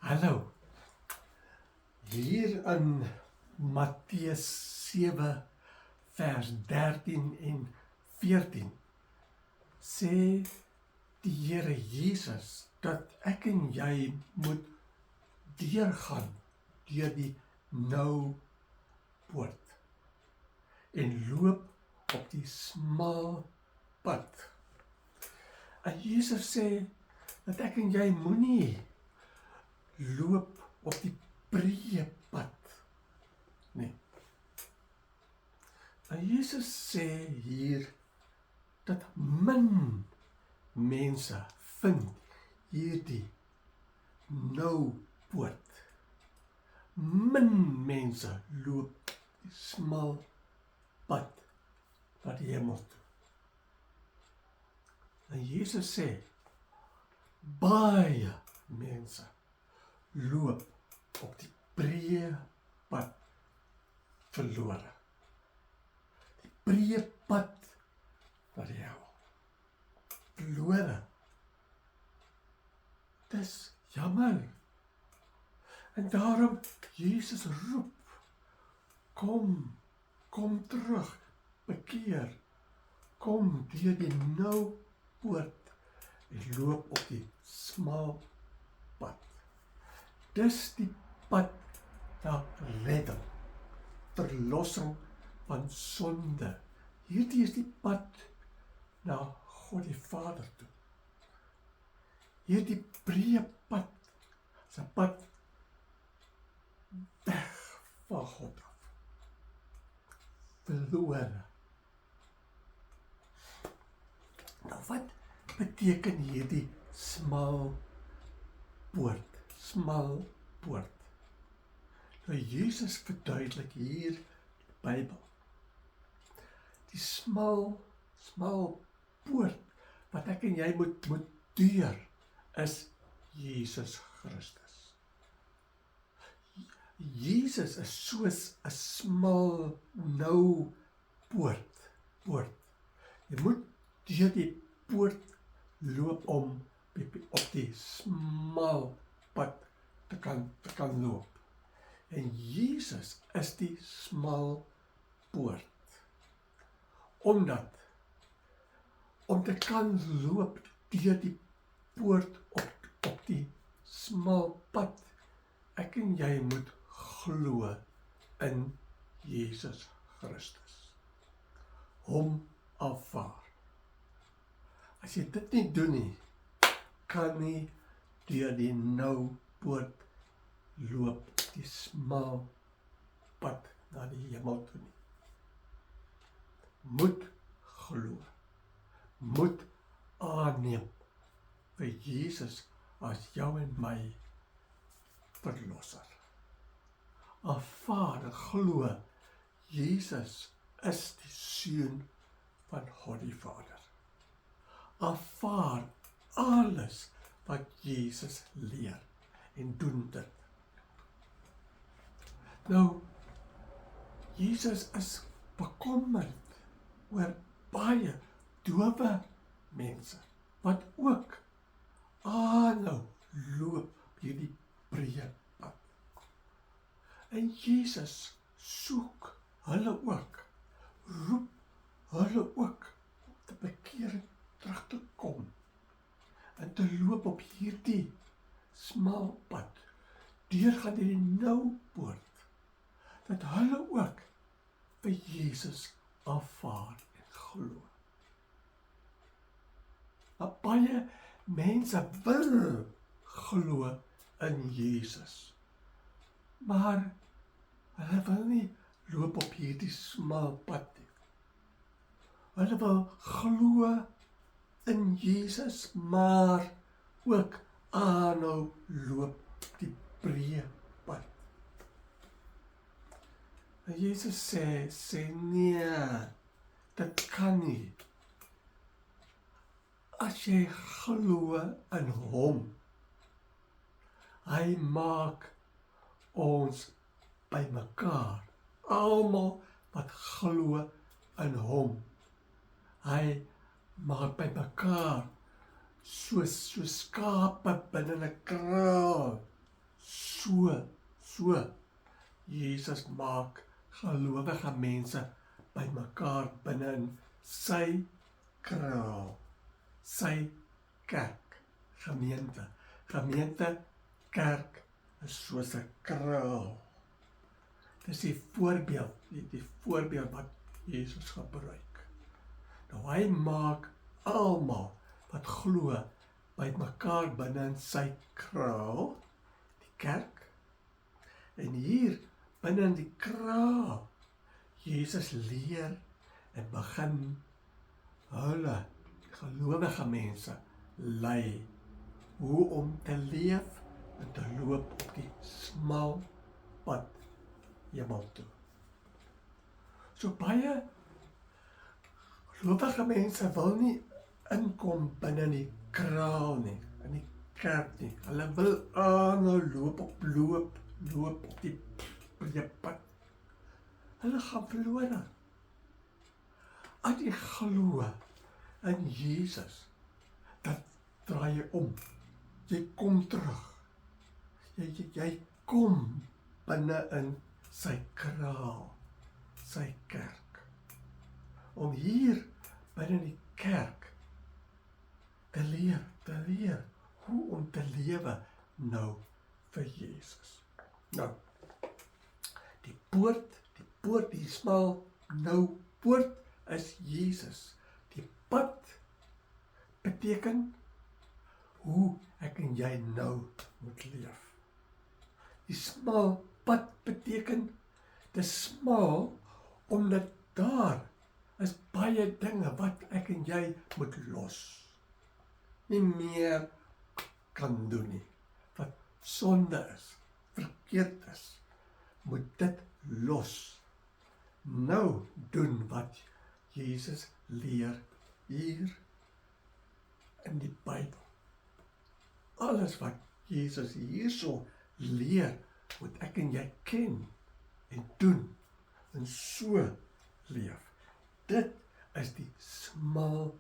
Hallo, hier in Matteus 7 vers 13 en 14 sê die Here Jesus dat ek en jy moet deurgaan deur die nou poort en loop op die smal pad. En Jesus sê dat ek en jy moenie loop op die breë pad nie. En Jesus sê hier dat min mense vind hierdie nou poort. Min mense loop die smal pad na die hemel toe. En Jesus sê baie mense loop op die breë pad verlore. Die breë pad na die hel. Verlore. Dis jammer. En daarom Jesus roep, kom terug, bekeer, kom deur die nou poort en loop op die smal pad. Dis die pad na redding, verlossing van sonde. Hierdie is die pad na God die Vader toe. Hierdie breë pad is 'n pad weg van God af. Verlore. Nou wat beteken hierdie smal poort? Smal poort. Nou Jesus verduidelik hier die Bybel. Die smal poort wat ek en jy moet deur is Jesus Christus. Jesus is soos 'n smal nou poort. Jy moet deur die poort loop om op die smal pad te kan loop. En Jesus is die smal poort. Omdat om te kan loop deur die poort op die smal pad, ek en jy moet glo in Jesus Christus. Hom aanvaar. As jy dit nie doen nie, kan nie deur die nou poort loop, die smal pad na die hemel toe nie. Moet glo, moet aanneem vir Jesus as jou en my verlosser. Aanvaar en glo, Jesus is die Seun van God die Vader. Aanvaar alles wat Jesus leer en doen dit. Nou, Jesus is bekommerd oor baie dowe mense wat ook aanhou loop hierdie breë pad. En Jesus soek hulle ook, roep hulle ook om te bekeer en terug te kom en te loop op hierdie smal pad, deurgaan deur die nou poort, dat hulle ook vir Jesus aanvaar en glo. Maar baie mense wil glo in Jesus, maar hulle wil nie loop op hierdie smal pad nie. Hulle wil glo in Jesus, maar ook aanhou loop die breë pad. En Jesus sê nee, dit kan nie. As jy glo in hom, hy maak ons bymekaar, almal wat glo in hom. Hy maak bymekaar soos skape binne 'n kraal. So, Jesus maak gelowige mense bymekaar binne in sy kraal, sy kerk, gemeente. Gemeente, kerk is soos 'n kraal. Dis die voorbeeld, die voorbeeld wat Jesus gebruik. Nou hy maak almal wat glo bymekaar binne in sy kraal, die kerk. En hier binne in die kraal, Jesus leer en begin hulle gelowige mense lei hoe om te leef en te loop op die smal pad hemel toe. So baie gelowige mense wil nie inkom binne in die kraal nie, in die kerk nie. Hulle wil aanhou loop op die breë pad. Hulle gaan verlore. As jy glo in Jesus, dan draai jy om. Jy kom terug. Jy kom binne in sy kraal, sy kerk. Om hier binne die kerk te leer hoe om te lewe nou vir Jesus. Nou, die poort, die smal nou poort is Jesus. Die pad beteken hoe ek en jy nou moet leef. Die smal pad beteken, dis smal omdat daar is baie dinge wat ek en jy moet los. Nie meer kan doen nie. Wat sonde is, verkeerd is, moet dit los. Nou doen wat Jesus leer hier in die Bybel. Alles wat Jesus hierso leer, moet ek en jy ken en doen en so leef. Dit is die smal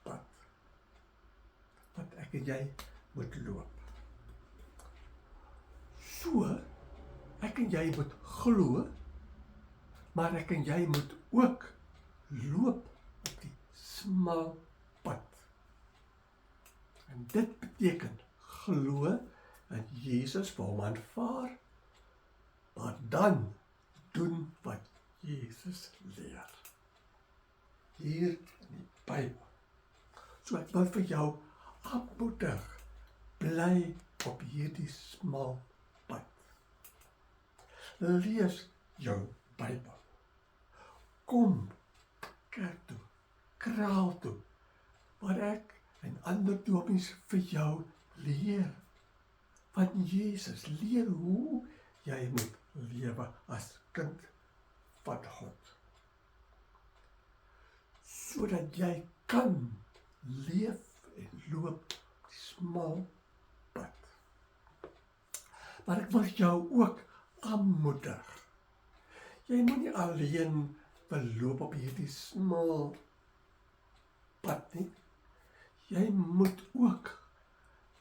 pad wat ek en jy moet loop. So, ek en jy moet glo, maar ek en jy moet ook loop op die smal pad. En dit beteken glo in Jesus vir hom aanvaar, maar dan doen wat Jesus leer. Hier in die Bybel. So ek wil vir jou aanmoedig, bly op hierdie smal pad. Lees jou Bybel. Kom kerk toe, kraal toe, waar ek en ander dopies vir jou leer van Jesus, leer hoe jy moet lewe as kind van God. Sodat jy kan leef en loop die smal pad. Maar ek wil jou ook aanmoedig. Jy moet nie alleen loop op hierdie smal pad nie. Jy moet ook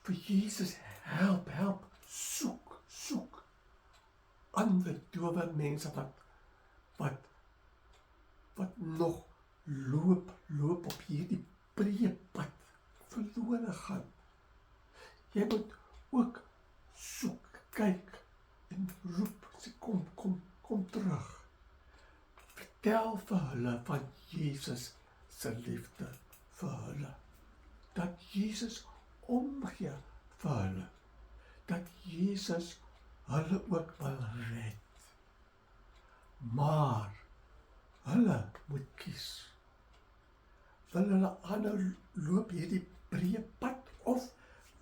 vir Jesus help, soek ander dowe mense wat nog loop op hierdie breë pad verlore gaan. Jy moet ook soek, kyk en roep, sê kom terug. Vertel vir hulle van Jesus se liefde vir hulle. Dat Jesus omgee vir hulle. Dat Jesus hulle ook wil red. Maar hulle moet kies. Wil hulle aanhou loop hierdie breë pad of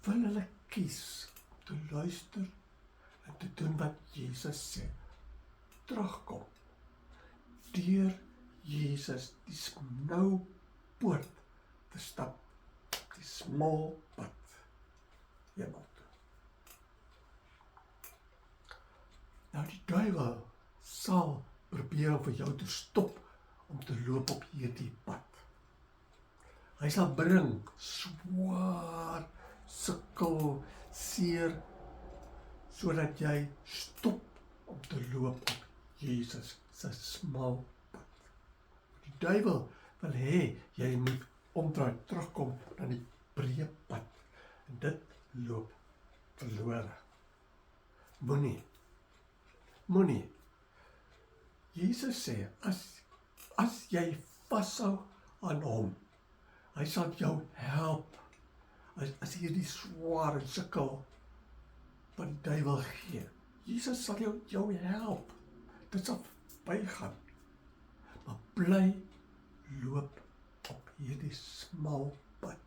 wil hulle kies om te luister en te doen wat Jesus sê? Terugkom. Deur Jesus die nou poort te stap, die smal pad hemel toe. Nou die duiwel sal probeer om vir jou te stop om te loop op hierdie pad. Hy sal bring swaar, sukkel, seer, sodat jy stop om te loop op Jesus se smal pad. Die duiwel wil hê jy moet omdraai, terugkom na die breë pad, en dit loop verlore. Moenie. Jesus sê, as jy vashou aan hom, hy sal jou help, as jy die sware sukkel wat die duiwel gee. Jesus sal jou help, dit sal bygaan, maar bly loop op hierdie smal pad.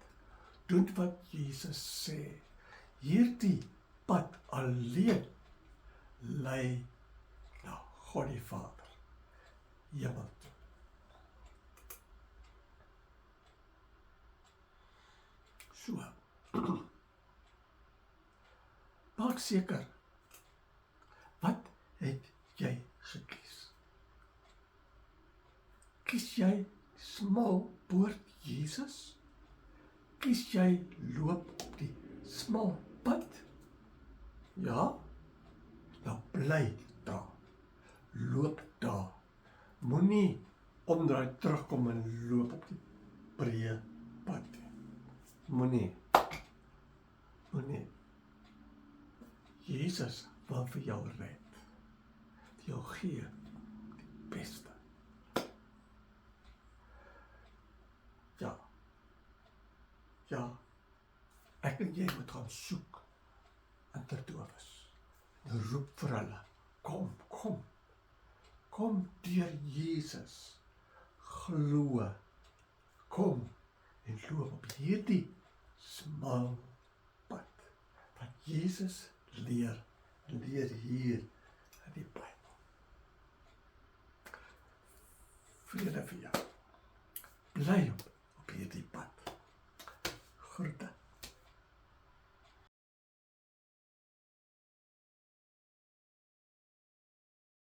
Doen wat Jesus sê. Hierdie pad alleen lei na God die Vader, hemel toe. So, maak seker, wat het jy gekies? Kies jy smal poort Jesus? Kies jy loop op die smal pad? Ja? Nou bly daar. Loop daar. Moenie omdraai, terugkom en loop op die breë pad. Moenie. Jesus wil vir jou red. Vir jou gee die beste. Ja, ek en jy moet gaan soek in ter dowes. En roep vir hulle, kom deur Jesus, glo, kom en loop op hierdie smal pad, wat Jesus leer hier in die Bybel. Vrede vir jou, bly op hierdie pad. Groete.